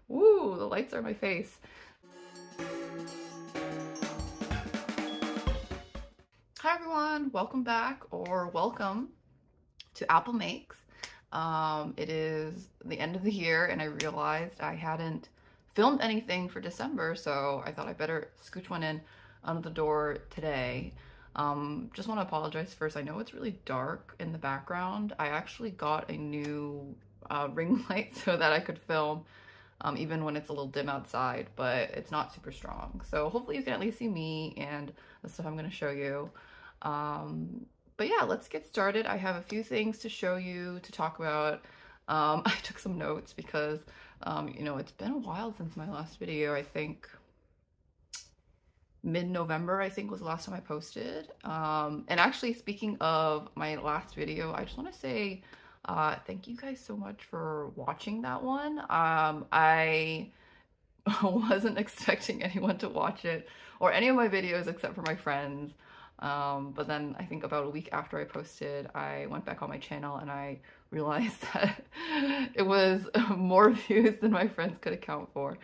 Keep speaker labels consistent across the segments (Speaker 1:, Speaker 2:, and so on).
Speaker 1: Woo, the lights are in my face. Hi everyone, welcome back or welcome to Apple Makes. It is the end of the year and I realized I hadn't filmed anything for December, so I thought I better scooch one in under the door today. Just want to apologize first. I know it's really dark in the background. I actually got a new ring light so that I could film even when it's a little dim outside, but it's not super strong. So hopefully you can at least see me and the stuff I'm going to show you. But yeah, let's get started. I have a few things to show you, to talk about. I took some notes because, you know, it's been a while since my last video. I think mid-November, I think, was the last time I posted. And actually, speaking of my last video, I just want to say thank you guys so much for watching that one. I wasn't expecting anyone to watch it or any of my videos except for my friends. But then I think about a week after I posted, I went back on my channel and I realized that it was more views than my friends could account for.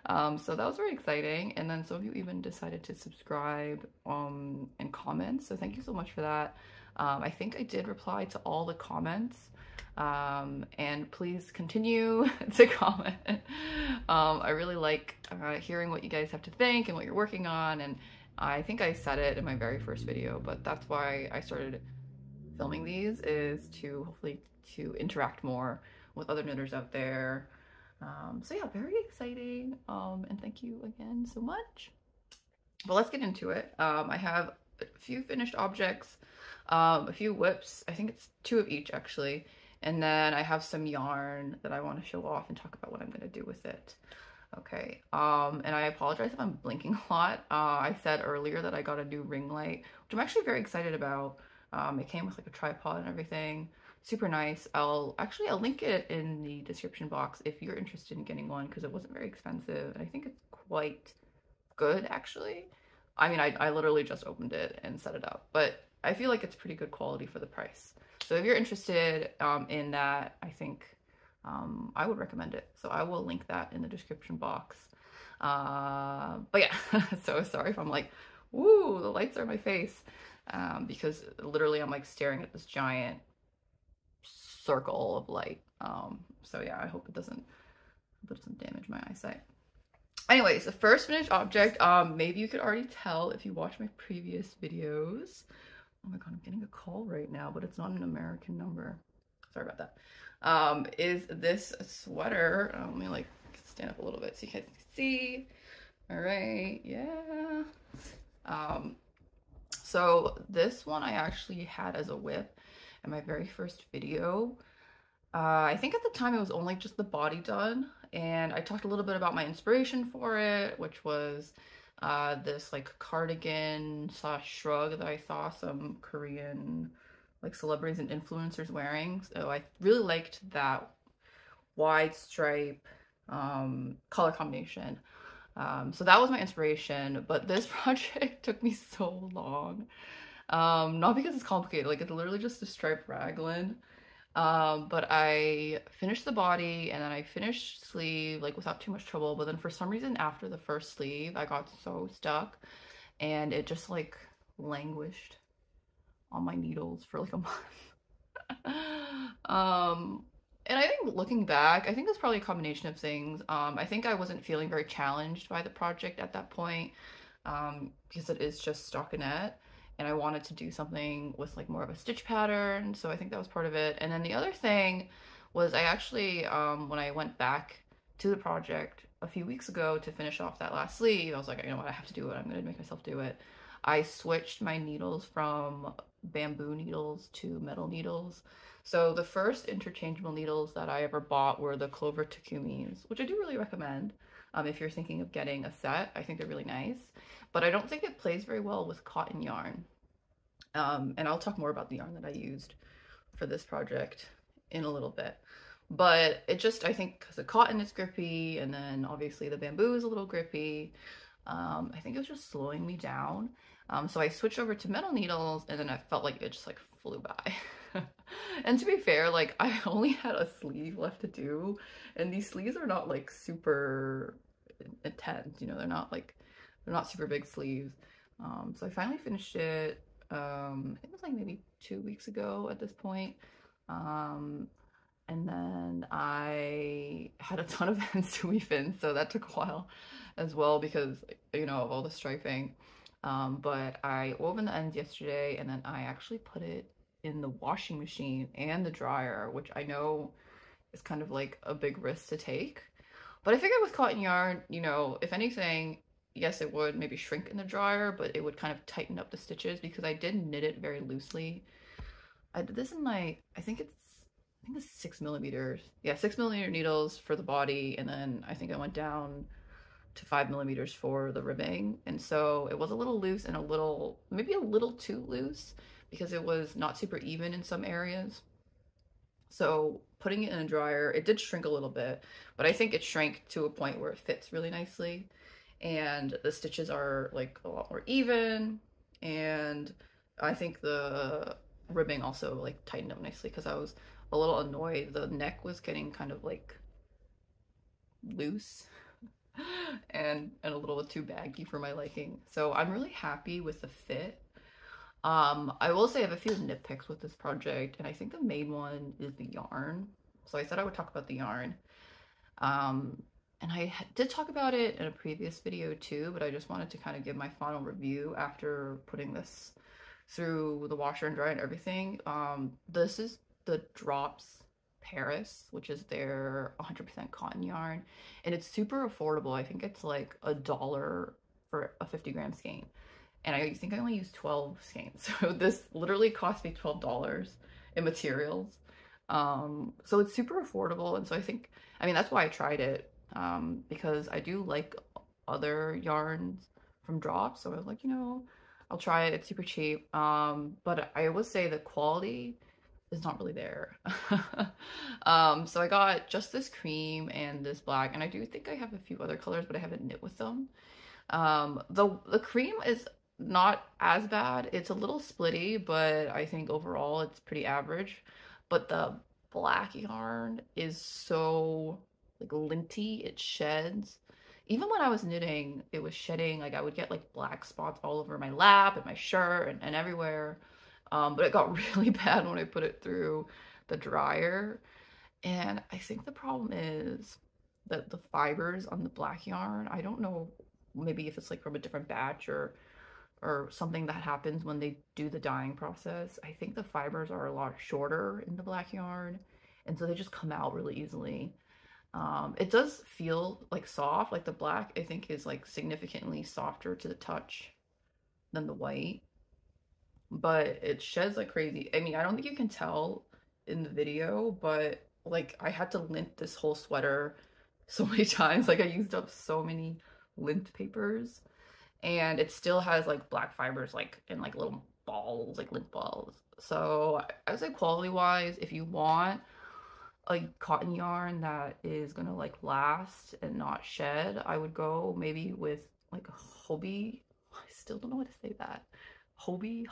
Speaker 1: So that was very exciting. And then some of you even decided to subscribe and comment. So thank you so much for that. I think I did reply to all the comments. And please continue to comment. I really like hearing what you guys have to think and what you're working on, and I think I said it in my very first video, but that's why I started filming these, is to hopefully to interact more with other knitters out there. So yeah, very exciting, and thank you again so much. But let's get into it. I have a few finished objects, a few whips, I think it's 2 of each actually, and then I have some yarn that I want to show off and talk about what I'm going to do with it. Okay, and I apologize if I'm blinking a lot. I said earlier that I got a new ring light, which I'm actually very excited about. It came with like a tripod and everything. Super nice. I'll link it in the description box if you're interested in getting one, because it wasn't very expensive and I think it's quite good actually. I mean, I literally just opened it and set it up, but I feel like it's pretty good quality for the price. So if you're interested in that, I think I would recommend it. So I will link that in the description box. But yeah, so sorry if I'm like, woo, the lights are in my face, because literally I'm like staring at this giant circle of light. So yeah, I hope it doesn't damage my eyesight. Anyways, the first finished object, maybe you could already tell if you watched my previous videos. Oh my god, I'm getting a call right now, but it's not an American number. Sorry about that. Is this sweater. Let me like stand up a little bit so you guys can see. All right, yeah. So this one I actually had as a whip in my very first video. I think at the time it was only just the body done, and I talked a little bit about my inspiration for it, which was this like cardigan / shrug that I saw some Korean like celebrities and influencers wearing. So I really liked that wide stripe color combination. So that was my inspiration, but this project took me so long. Not because it's complicated, like it's literally just a striped raglan. But I finished the body and then I finished sleeve like without too much trouble, but then for some reason after the first sleeve I got so stuck and it just like languished on my needles for like a month. And I think looking back, I think that's probably a combination of things. I think I wasn't feeling very challenged by the project at that point, because it is just stockinette. And I wanted to do something with like more of a stitch pattern, so I think that was part of it. And then the other thing was I actually, when I went back to the project a few weeks ago to finish off that last sleeve, I was like, you know what, I have to do it. I'm gonna make myself do it. I switched my needles from bamboo needles to metal needles. So the first interchangeable needles that I ever bought were the Clover Takumis, which I do really recommend. If you're thinking of getting a set, I think they're really nice, but I don't think it plays very well with cotton yarn. And I'll talk more about the yarn that I used for this project in a little bit. But it just, I think because the cotton is grippy and then obviously the bamboo is a little grippy, I think it was just slowing me down. So I switched over to metal needles and then I felt like it just like flew by. And to be fair, like I only had a sleeve left to do, and these sleeves are not like super intense, you know, they're not super big sleeves. So I finally finished it. I think it was like maybe 2 weeks ago at this point. Um, and then I had a ton of ends to weave in, so that took a while as well because, you know, of all the striping. But I wove in the ends yesterday, and then I actually put it in the washing machine and the dryer, which I know is kind of like a big risk to take. But I figured with cotton yarn, you know, if anything, yes, it would maybe shrink in the dryer, but it would kind of tighten up the stitches because I did knit it very loosely. I did this in like, I think it's 6 millimeters. Yeah, 6 millimeter needles for the body, and then I think I went down to 5 millimeters for the ribbing. And so it was a little loose and maybe a little too loose because it was not super even in some areas. So putting it in a dryer, it did shrink a little bit, but I think it shrank to a point where it fits really nicely. And the stitches are like a lot more even. And I think the ribbing also like tightened up nicely because I was a little annoyed. The neck was getting kind of like loose and a little too baggy for my liking. So I'm really happy with the fit. I will say I have a few nitpicks with this project, and I think the main one is the yarn. So I said I would talk about the yarn. And I did talk about it in a previous video too, but I just wanted to kind of give my final review after putting this through the washer and dryer and everything. This is the Drops Paris, which is their 100% cotton yarn, and it's super affordable. I think it's like $1 for a 50-gram skein. And I think I only used 12 skeins. So this literally cost me $12 in materials. So it's super affordable. And so I mean, that's why I tried it, because I do like other yarns from Drops. So I was like, you know, I'll try it. It's super cheap. But I will say the quality is not really there. So I got just this cream and this black, and I do think I have a few other colors, but I haven't knit with them. The cream is not as bad. It's a little splitty, but I think overall it's pretty average. But the black yarn is so like linty, it sheds. Even when I was knitting, it was shedding. Like I would get like black spots all over my lap and my shirt and everywhere. But it got really bad when I put it through the dryer. And I think the problem is that the fibers on the black yarn, I don't know, maybe if it's like from a different batch or something that happens when they do the dyeing process. I think the fibers are a lot shorter in the black yarn, and so they just come out really easily. It does feel like soft, like the black I think is like significantly softer to the touch than the white, but it sheds like crazy. I mean, I don't think you can tell in the video, but like I had to lint this whole sweater so many times. Like I used up so many lint papers, and it still has like black fibers like in like little balls, like lint balls. So I would say quality wise, if you want a cotton yarn that is gonna like last and not shed, I would go maybe with like a Hobby. I still don't know how to say that. Hobby.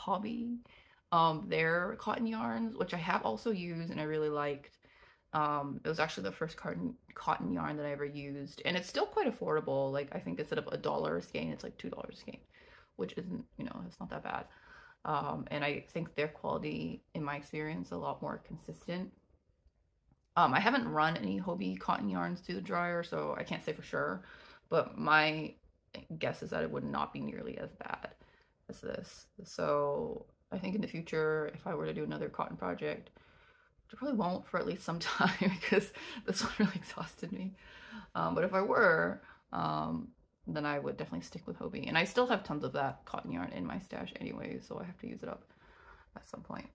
Speaker 1: Their cotton yarns, which I have also used and I really liked. It was actually the first cotton yarn that I ever used, and it's still quite affordable. Like I think instead of $1 a skein, it's like $2 a skein, which isn't, you know, it's not that bad. And I think their quality, in my experience, a lot more consistent. I haven't run any Hobby cotton yarns through the dryer, so I can't say for sure, but my guess is that it would not be nearly as bad as this. So I think in the future, if I were to do another cotton project, I probably won't for at least some time because this one really exhausted me. But if I were, then I would definitely stick with Hobby. And I still have tons of that cotton yarn in my stash anyway, so I have to use it up at some point.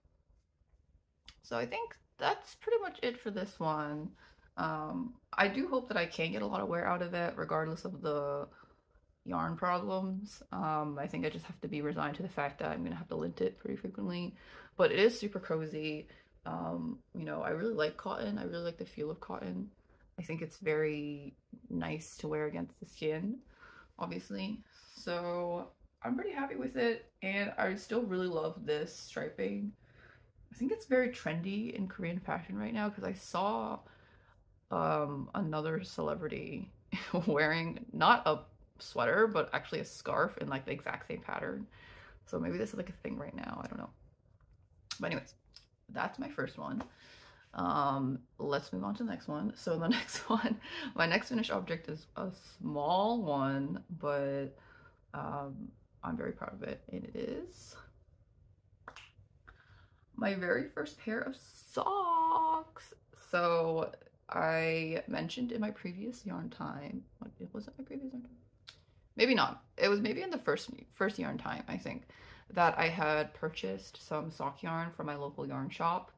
Speaker 1: So I think that's pretty much it for this one. I do hope that I can get a lot of wear out of it regardless of the yarn problems. I think I just have to be resigned to the fact that I'm gonna have to lint it pretty frequently, but it is super cozy. You know, I really like cotton. I really like the feel of cotton. I think it's very nice to wear against the skin, obviously. So I'm pretty happy with it, and I still really love this striping. I think it's very trendy in Korean fashion right now because I saw another celebrity wearing not a sweater but actually a scarf in like the exact same pattern. So maybe this is like a thing right now. I don't know. But anyways, that's my first one. Let's move on to the next one. So the next one, my next finished object is a small one, but I'm very proud of it, and it is my very first pair of socks. So I mentioned in my previous yarn time, was it my previous yarn time? Maybe not. It was maybe in the first yarn time, I think, that I had purchased some sock yarn from my local yarn shop.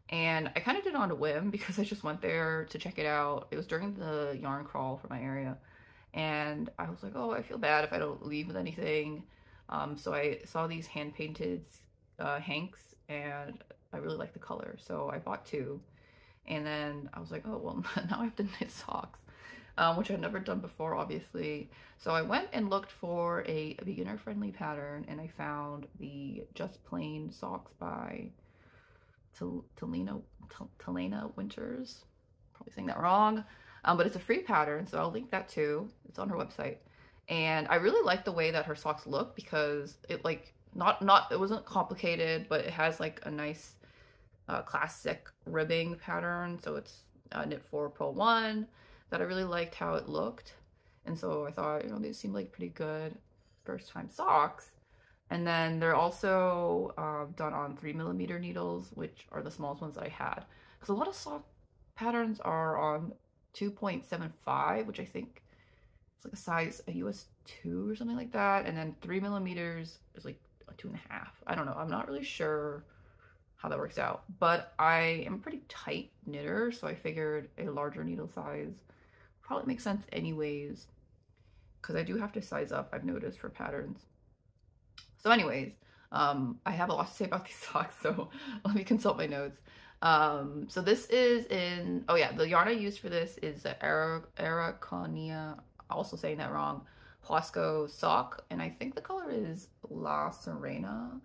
Speaker 1: And I kind of did it on a whim because I just went there to check it out. It was during the yarn crawl for my area. And I was like, oh, I feel bad if I don't leave with anything. So I saw these hand-painted hanks, and I really liked the color. So I bought two. And then I was like, oh, well, now I have to knit socks, which I'd never done before, obviously. So I went and looked for a beginner-friendly pattern, and I found the Just Plain Socks by Talena Winters. Probably saying that wrong. But it's a free pattern, so I'll link that too. It's on her website. And I really like the way that her socks look because it like it wasn't complicated, but it has like a nice classic ribbing pattern. So it's knit 4 purl 1 that I really liked how it looked. And so I thought, you know, these seemed like pretty good first time socks. And then they're also done on 3mm needles, which are the smallest ones that I had. Because a lot of sock patterns are on 2.75, which I think is like a size, a US 2 or something like that. And then 3mm is like a 2.5. I don't know. I'm not really sure how that works out. But I am a pretty tight knitter, so I figured a larger needle size probably makes sense anyways. Because I do have to size up, I've noticed, for patterns. So anyways, I have a lot to say about these socks, so let me consult my notes. So this is in, oh yeah, the yarn I used for this is the araucania, also saying that wrong, huasco sock, and I think the color is La Serena,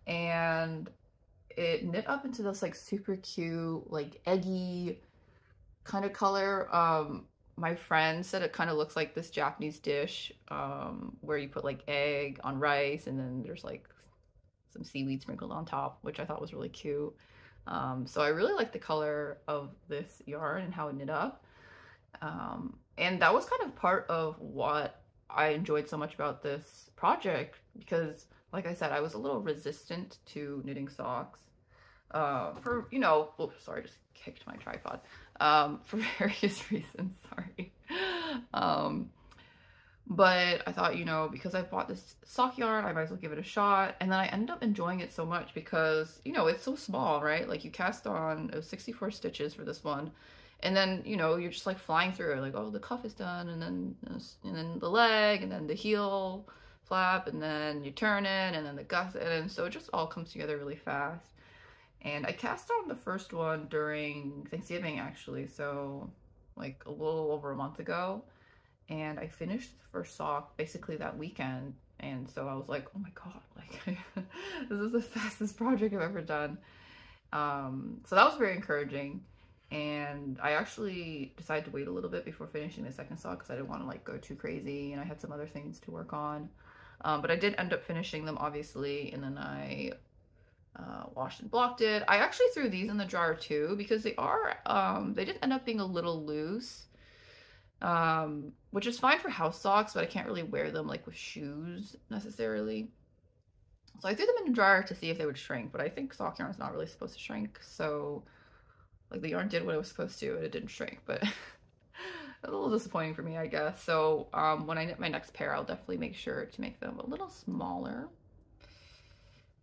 Speaker 1: and it knit up into this like super cute, like eggy kind of color. My friend said it kind of looks like this Japanese dish where you put like egg on rice and then there's like some seaweed sprinkled on top, which I thought was really cute. So I really like the color of this yarn and how it knit up. And that was kind of part of what I enjoyed so much about this project because, like I said, I was a little resistant to knitting socks for, you know, oops, sorry, I just kicked my tripod. For various reasons, sorry. But I thought, you know, because I bought this sock yarn, I might as well give it a shot. And then I ended up enjoying it so much because, you know, it's so small, right? Like you cast on 64 stitches for this one. And then, you know, you're just like flying through it, like, oh, the cuff is done, and then the leg, and then the heel flap, and then you turn it, and then the gusset, and so it just all comes together really fast. And I cast on the first one during Thanksgiving, actually, so like a little over a month ago. And I finished the first sock basically that weekend. And so I was like, oh my God, like this is the fastest project I've ever done. So that was very encouraging. And I actually decided to wait a little bit before finishing the second sock because I didn't want to like go too crazy and I had some other things to work on. But I did end up finishing them, obviously, and then I washed and blocked it. I actually threw these in the dryer too because they did end up being a little loose, which is fine for house socks, but I can't really wear them like with shoes necessarily. So I threw them in the dryer to see if they would shrink, but I think sock yarn is not really supposed to shrink. So like the yarn did what it was supposed to and it didn't shrink, but a little disappointing for me, I guess. So when I knit my next pair, I'll definitely make sure to make them a little smaller.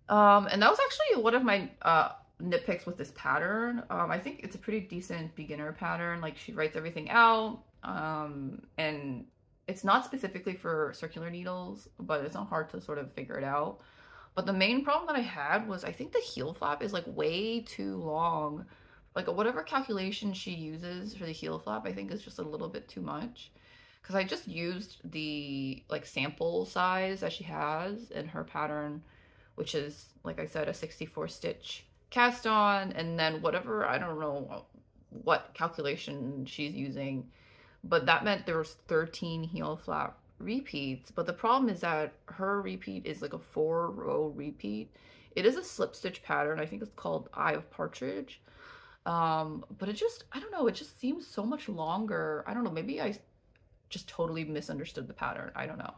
Speaker 1: And that was actually one of my knit picks with this pattern. I think it's a pretty decent beginner pattern. Like she writes everything out, and it's not specifically for circular needles, but it's not hard to sort of figure it out. But the main problem that I had was I think the heel flap is like way too long. Like whatever calculation she uses for the heel flap, I think is just a little bit too much. Because I just used the like sample size that she has in her pattern, which is, like I said, a 64 stitch cast on, and then whatever, I don't know what calculation she's using, but that meant there was 13 heel flap repeats. But the problem is that her repeat is like a 4-row repeat. It is a slip stitch pattern. I think it's called Eye of Partridge. But it just, I don't know, it just seems so much longer. I don't know, maybe I just totally misunderstood the pattern. I don't know.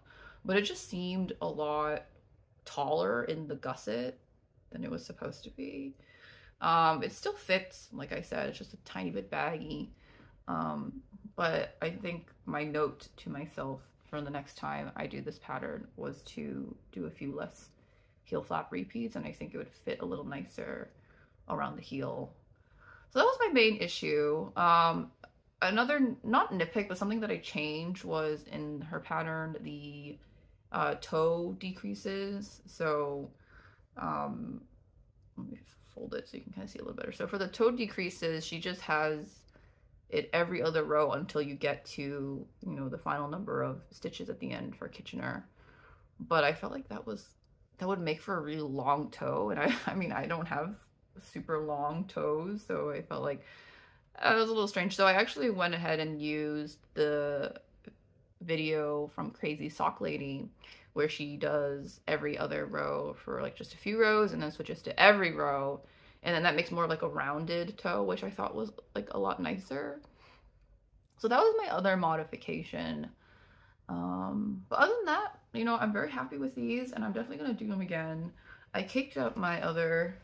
Speaker 1: But it just seemed a lot taller in the gusset than it was supposed to be. It still fits, like I said, it's just a tiny bit baggy. But I think my note to myself for the next time I do this pattern was to do a few less heel flap repeats, and I think it would fit a little nicer around the heel. So that was my main issue. Another, not nitpick, but something that I changed was in her pattern, the toe decreases. So let me fold it so you can kind of see a little better. So for the toe decreases, she just has it every other row until you get to, you know, the final number of stitches at the end for Kitchener. But I felt like that would make for a really long toe, and I mean, I don't have super long toes, so I felt like it was a little strange. So I actually went ahead and used the video from Crazy Sock Lady, where she does every other row for like just a few rows and then switches to every row, and then that makes more of like a rounded toe, which I thought was like a lot nicer. So that was my other modification. But other than that, you know, I'm very happy with these, and I'm definitely gonna do them again. I caked up my other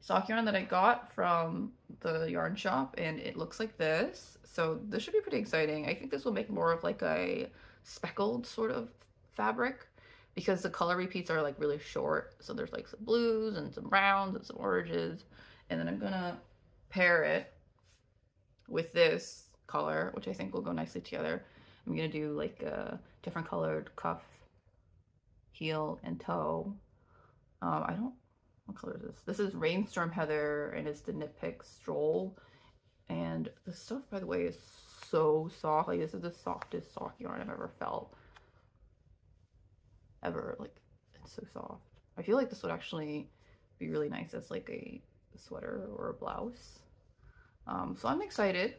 Speaker 1: sock yarn that I got from the yarn shop, and it looks like this. So this should be pretty exciting. I think this will make more of like a speckled sort of fabric, because the color repeats are like really short. So there's like some blues and some browns and some oranges, and then I'm gonna pair it with this color, which I think will go nicely together. I'm gonna do like a different colored cuff, heel, and toe. What color is this? This is Rainstorm Heather, and it's the knitpicks Stroll. And the stuff, by the way, is so soft. Like, this is the softest sock yarn I've ever felt. Ever. Like, it's so soft. I feel like this would actually be really nice as like a sweater or a blouse. So I'm excited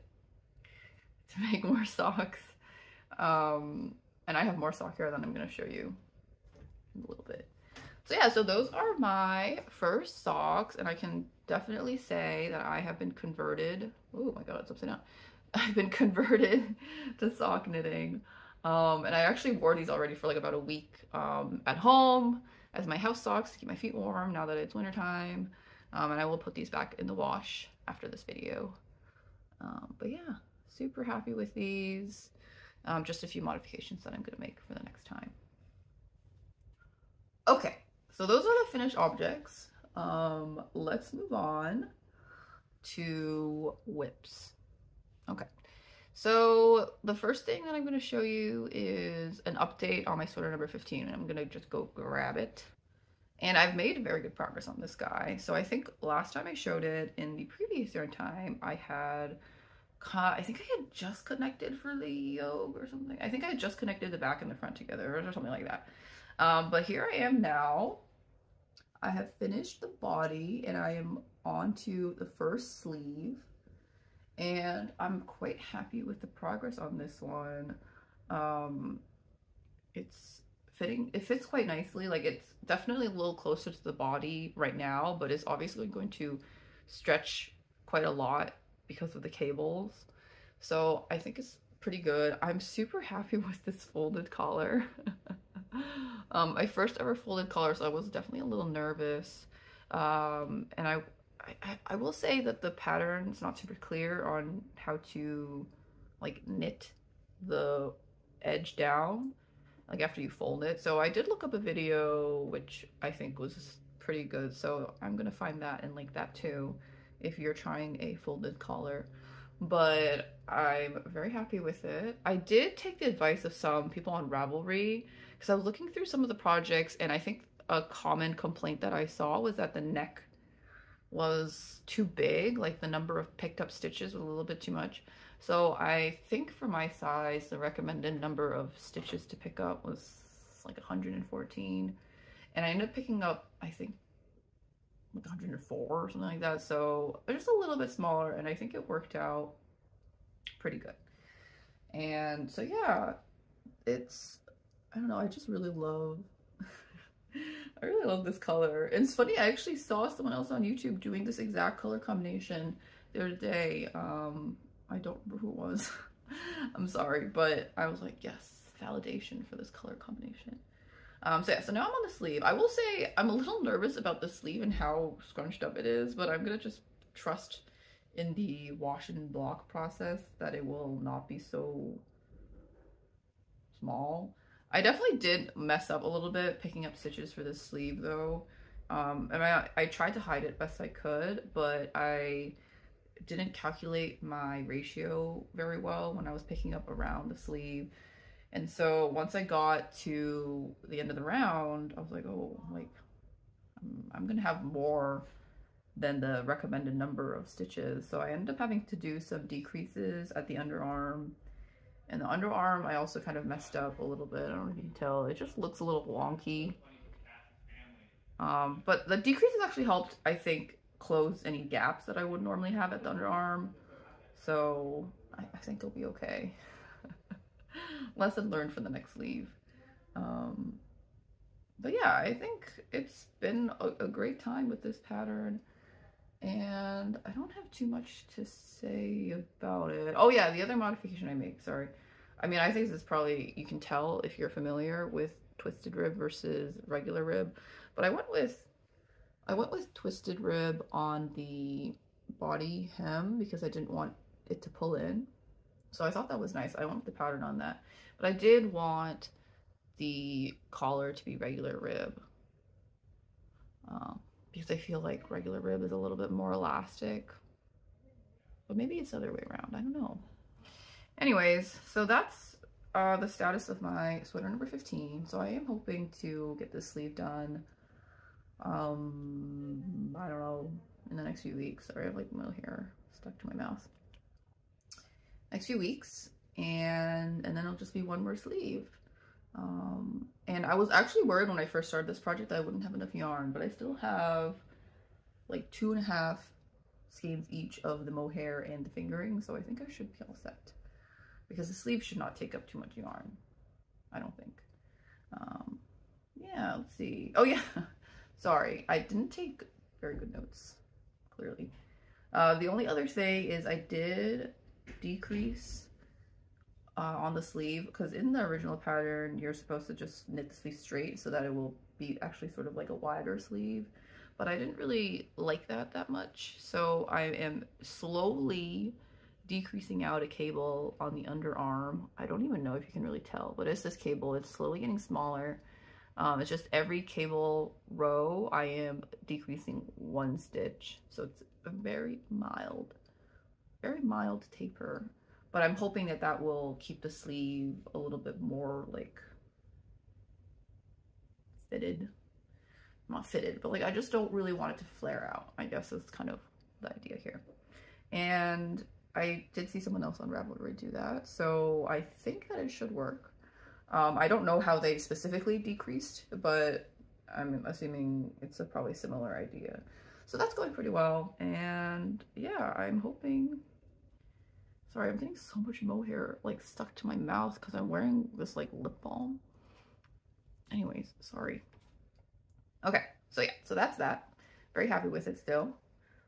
Speaker 1: to make more socks. And I have more sock yarn that I'm going to show you in a little bit. So yeah, so those are my first socks, and I can definitely say that I have been converted. Oh my god, it's upside down. I've been converted to sock knitting. And I actually wore these already for like about a week at home as my house socks to keep my feet warm now that it's wintertime. And I will put these back in the wash after this video. But yeah, super happy with these. Just a few modifications that I'm going to make for the next time. Okay, so those are the finished objects. Let's move on to whips. Okay, so the first thing that I'm going to show you is an update on my sweater number 15, and I'm going to just go grab it. And I've made very good progress on this guy. So I think last time I showed it in the previous yarn time, I think I had just connected for the yoke or something. I think I had just connected the back and the front together or something like that. But here I am now. I have finished the body, and I am on to the first sleeve. And I'm quite happy with the progress on this one. It's fitting, it fits quite nicely. Like, it's definitely a little closer to the body right now, but it's obviously going to stretch quite a lot because of the cables. So I think it's pretty good. I'm super happy with this folded collar. My first ever folded collar, so I was definitely a little nervous. And I will say that the pattern is not super clear on how to like knit the edge down like after you fold it. So I did look up a video which I think was pretty good. So I'm gonna find that and link that too if you're trying a folded collar. But I'm very happy with it. I did take the advice of some people on Ravelry because I was looking through some of the projects, and I think a common complaint that I saw was that the neck was too big, like the number of picked up stitches was a little bit too much. So I think for my size, the recommended number of stitches to pick up was like 114. And I ended up picking up, I think, like 104 or something like that. So just a little bit smaller, and I think it worked out pretty good. And so yeah, it's, I don't know, I just really love I really love this color. And it's funny, I actually saw someone else on YouTube doing this exact color combination the other day. I don't remember who it was. I'm sorry, but I was like, yes, validation for this color combination. So yeah, so now I'm on the sleeve. I will say I'm a little nervous about the sleeve and how scrunched up it is, but I'm gonna just trust in the wash and block process that it will not be so small. I definitely did mess up a little bit picking up stitches for this sleeve though. And I tried to hide it best I could, but I didn't calculate my ratio very well when I was picking up around the sleeve. And so once I got to the end of the round, I was like, oh, like I'm gonna have more than the recommended number of stitches. So I ended up having to do some decreases at the underarm. And the underarm, I also kind of messed up a little bit. I don't know if you can tell. It just looks a little wonky. But the decreases actually helped, I think, close any gaps that I would normally have at the underarm. So I think it'll be okay. Lesson learned for the next sleeve. But yeah, I think it's been a great time with this pattern. And I don't have too much to say about it. Oh yeah, the other modification I make, sorry. I mean, I think this is probably, you can tell if you're familiar with twisted rib versus regular rib, but I went with twisted rib on the body hem because I didn't want it to pull in. So I thought that was nice. I went with the pattern on that, but I did want the collar to be regular rib. Because I feel like regular rib is a little bit more elastic, but maybe it's the other way around. I don't know. Anyways, so that's the status of my sweater number 15. So I am hoping to get this sleeve done. I don't know, in the next few weeks. Sorry, I have like my hair stuck to my mouth. Next few weeks, and then it'll just be one more sleeve. And I was actually worried when I first started this project that I wouldn't have enough yarn, but I still have like 2.5 skeins each of the mohair and the fingering, so I think I should be all set. Because the sleeve should not take up too much yarn, I don't think. Yeah, let's see. Oh yeah, sorry, I didn't take very good notes, clearly. The only other thing is I did decrease on the sleeve, because in the original pattern you're supposed to just knit the sleeve straight so that it will be actually sort of like a wider sleeve, but I didn't really like that much, so I am slowly decreasing out a cable on the underarm. I don't even know if you can really tell, but it's this cable. It's slowly getting smaller. It's just every cable row I am decreasing 1 stitch, so it's a very mild taper. But I'm hoping that that will keep the sleeve a little bit more like fitted. Not fitted, but like I just don't really want it to flare out. I guess that's kind of the idea here. And I did see someone else on Ravelry do that, so I think that it should work. I don't know how they specifically decreased, but I'm assuming it's a probably similar idea. So that's going pretty well, and yeah, I'm hoping... Sorry, I'm getting so much mohair like stuck to my mouth because I'm wearing this like lip balm. Anyways, sorry. Okay, so yeah, so that's that. Very happy with it still.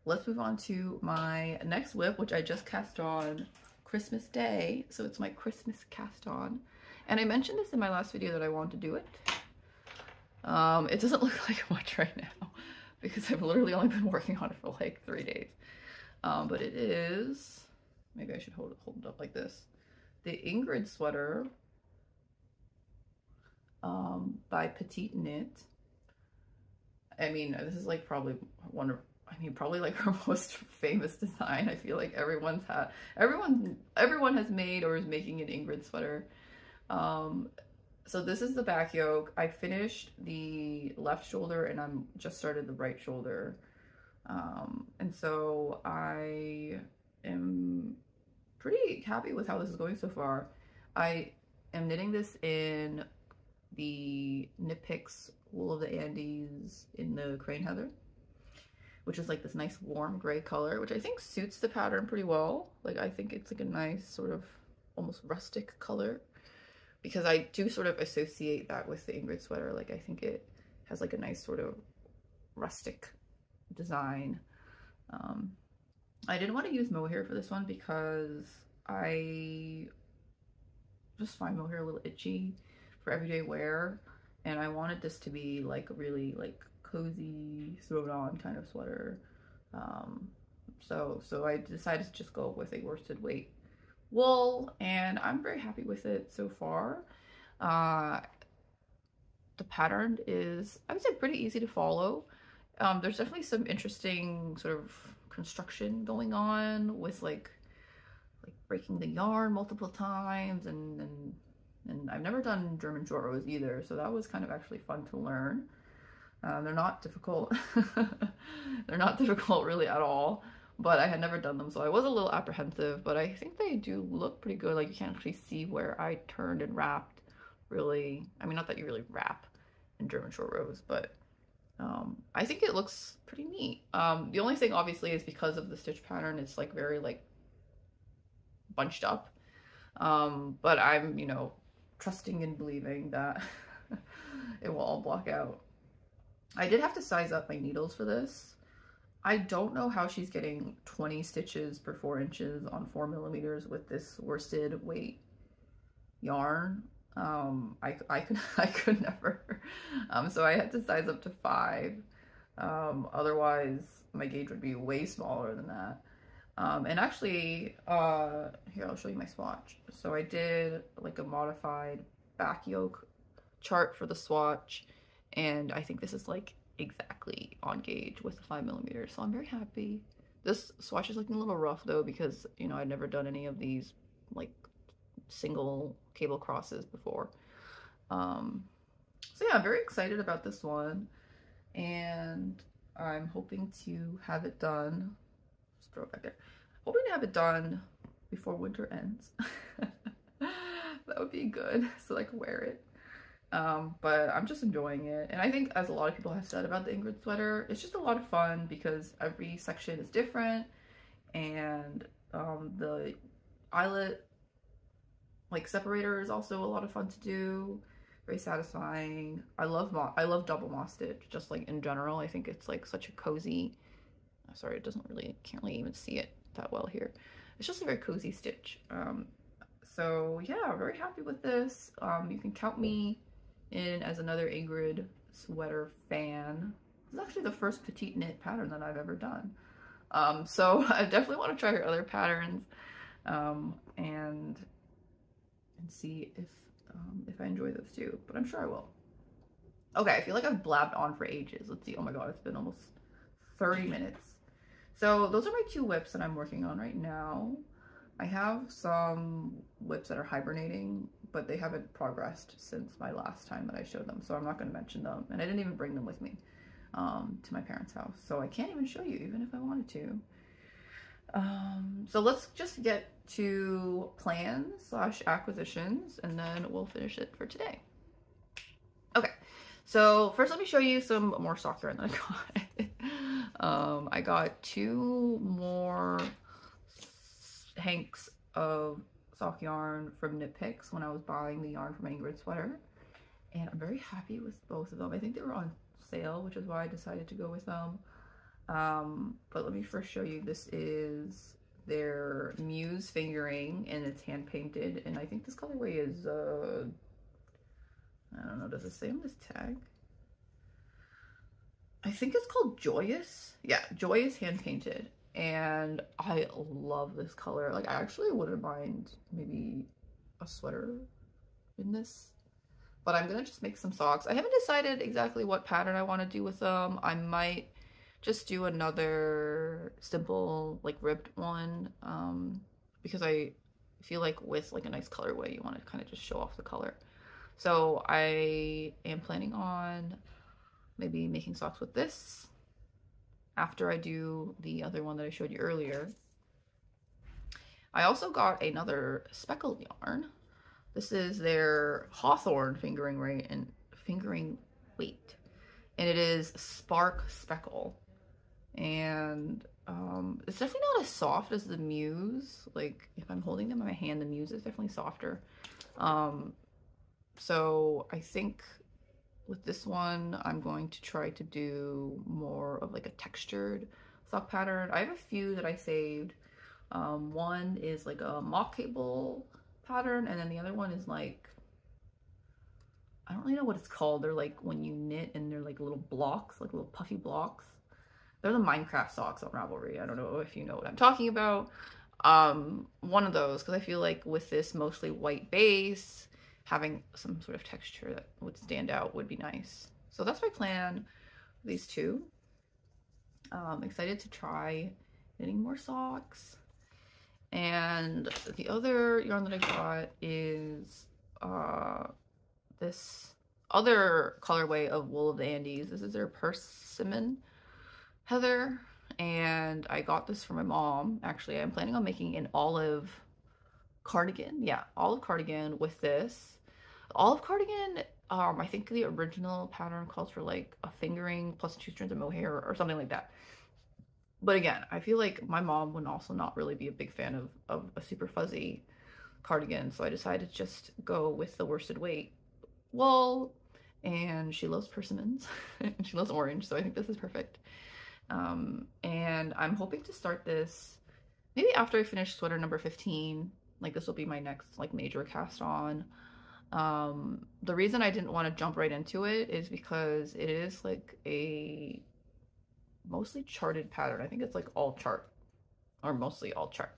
Speaker 1: Let's move on to my next whip, which I just cast on Christmas Day. So it's my Christmas cast on. And I mentioned this in my last video that I wanted to do it. It doesn't look like much right now because I've literally only been working on it for like 3 days. But it is... Maybe I should hold it up like this. The Ingrid sweater by Petite Knit. I mean, this is like probably probably like her most famous design. I feel like everyone has made or is making an Ingrid sweater. So this is the back yoke. I finished the left shoulder and I'm just started the right shoulder. And so I am pretty happy with how this is going so far. I am knitting this in the Knit Picks Wool of the Andes in the Crane Heather. which is like this nice warm gray color, which I think suits the pattern pretty well. Like I think it's like a nice sort of almost rustic color, because I do sort of associate that with the Ingrid sweater. Like I think it has like a nice sort of rustic design. I didn't want to use mohair for this one because I just find mohair a little itchy for everyday wear, and I wanted this to be like a really like cozy, throw it on kind of sweater. So I decided to just go with a worsted weight wool, and I'm very happy with it so far. The pattern is, I would say, pretty easy to follow. There's definitely some interesting sort of construction going on with like breaking the yarn multiple times, and I've never done German short rows either, so that was kind of actually fun to learn. They're not difficult. They're not difficult really at all, but I had never done them, so I was a little apprehensive, but I think they do look pretty good. Like you can't actually see where I turned and wrapped really. I mean, not that you really wrap in German short rows, but I think it looks pretty neat. The only thing obviously is because of the stitch pattern, it's like very like bunched up. But I'm, you know, trusting and believing that it will all block out. I did have to size up my needles for this. I don't know how she's getting 20 stitches per 4 inches on 4 millimeters with this worsted weight yarn. I could never. So I had to size up to 5. Otherwise my gauge would be way smaller than that. And actually, here, I'll show you my swatch. So I did like a modified back yoke chart for the swatch, and I think this is like exactly on gauge with the 5 millimeters. So I'm very happy. This swatch is looking a little rough though, because, you know, I'd never done any of these like single cable crosses before. So yeah, I'm very excited about this one, and I'm hoping to have it done. Just throw it back there. Hoping to have it done before winter ends. That would be good, so I can wear it. But I'm just enjoying it, and I think, as a lot of people have said about the Ingrid sweater, it's just a lot of fun because every section is different, and the eyelet like separator is also a lot of fun to do. Very satisfying. I love double moss stitch, just like in general. I think it's like such a cozy, sorry, it doesn't really, can't really even see it that well here. It's just a very cozy stitch. So yeah, very happy with this. You can count me in as another Ingrid sweater fan. This is actually the first petite knit pattern that I've ever done. So I definitely want to try her other patterns, and see if I enjoy those too, but I'm sure I will. Okay, I feel like I've blabbed on for ages. Let's see. Oh my god, it's been almost 30 minutes. So those are my 2 whips that I'm working on right now. I have some whips that are hibernating, but they haven't progressed since my last time that I showed them, so I'm not going to mention them, and I didn't even bring them with me to my parents' house, so I can't even show you even if I wanted to. So let's just get to plans / acquisitions, and then we'll finish it for today. Okay, so first let me show you some more sock yarn that I got. I got 2 more hanks of sock yarn from knitpicks when I was buying the yarn for my Ingrid sweater, and I'm very happy with both of them. I think they were on sale, which is why I decided to go with them. But let me first show you, this is their Muse fingering, and it's hand painted, and I think this colorway is I don't know, does it say on this tag? I think it's called Joyous. Yeah, Joyous hand painted, and I love this color. Like, I actually wouldn't mind maybe a sweater in this, but I'm gonna just make some socks. I haven't decided exactly what pattern I want to do with them. I might just do another simple like ribbed one, because I feel like with like a nice colorway you want to kind of just show off the color. So I am planning on maybe making socks with this after I do the other one that I showed you earlier. I also got another speckle yarn. This is their Hawthorne fingering weight, and it is Spark Speckle. And it's definitely not as soft as the Muse. Like if I'm holding them in my hand, the Muse is definitely softer. So I think with this one, I'm going to try to do more of like a textured sock pattern. I have a few that I saved. One is like a mock cable pattern, and then the other one is like, I don't really know what it's called. They're like when you knit and they're like little blocks, like little puffy blocks. They're the Minecraft socks on Ravelry. I don't know if you know what I'm talking about. One of those, because I feel like with this mostly white base, having some sort of texture that would stand out would be nice. So that's my plan, these two. Excited to try knitting more socks. And the other yarn that I got is this other colorway of Wool of the Andes. This is their persimmon heather, and I got this from my mom. Actually, I'm planning on making an olive cardigan. Yeah, olive cardigan with this. Olive cardigan, I think the original pattern calls for like a fingering plus 2 strands of mohair or something like that. But again, I feel like my mom would also not really be a big fan of a super fuzzy cardigan, so I decided to just go with the worsted weight wool, and she loves persimmons and she loves orange, so I think this is perfect. And I'm hoping to start this maybe after I finish sweater number 15. Like this will be my next like major cast on. The reason I didn't want to jump right into it is because it is like a mostly charted pattern. I think it's like all chart, or mostly all chart.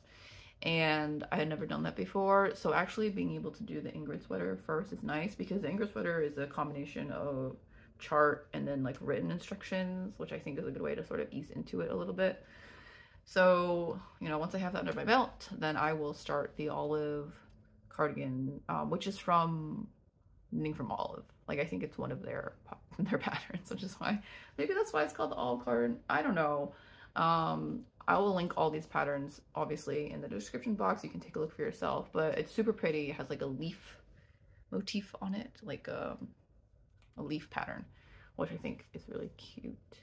Speaker 1: And I had never done that before. So actually being able to do the Ingrid sweater first is nice, because the Ingrid sweater is a combination of chart and then like written instructions, which I think is a good way to sort of ease into it a little bit. So, you know, once I have that under my belt, then I will start the olive cardigan, which is from Knitting from Olive. Like I think it's one of their patterns, which is why, maybe that's why it's called the olive cardigan. I don't know. I will link all these patterns obviously in the description box. You can take a look for yourself, but it's super pretty. It has like a leaf motif on it, like a leaf pattern, which I think is really cute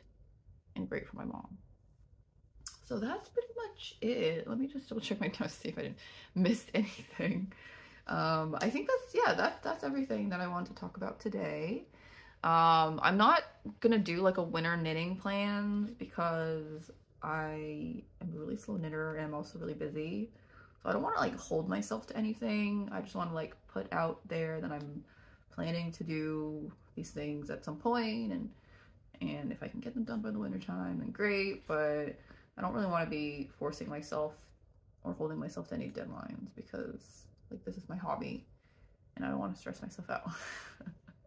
Speaker 1: and great for my mom. So that's pretty much it. Let me just double check my notes, see if I didn't miss anything. I think that's, yeah, that's everything that I want to talk about today. I'm not gonna do like a winter knitting plan because I am a really slow knitter and I'm also really busy. So I don't want to like hold myself to anything. I just want to like put out there that I'm planning to do these things at some point, and if I can get them done by the winter time, then great, but I don't really want to be forcing myself or holding myself to any deadlines, because like this is my hobby and I don't want to stress myself out.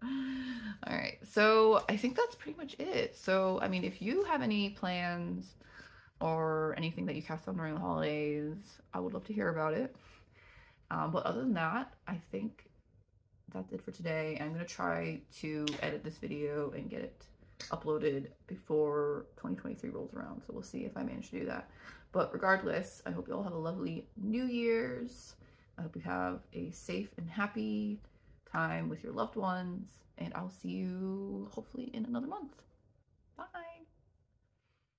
Speaker 1: All right, so I think that's pretty much it. So I mean, if you have any plans or anything that you cast on during the holidays, I would love to hear about it. But other than that, I think that's it for today. I'm gonna try to edit this video and get it uploaded before 2023 rolls around, so we'll see if I manage to do that. But regardless, I hope you all have a lovely New Year's. I hope you have a safe and happy time with your loved ones, and I'll see you hopefully in another month.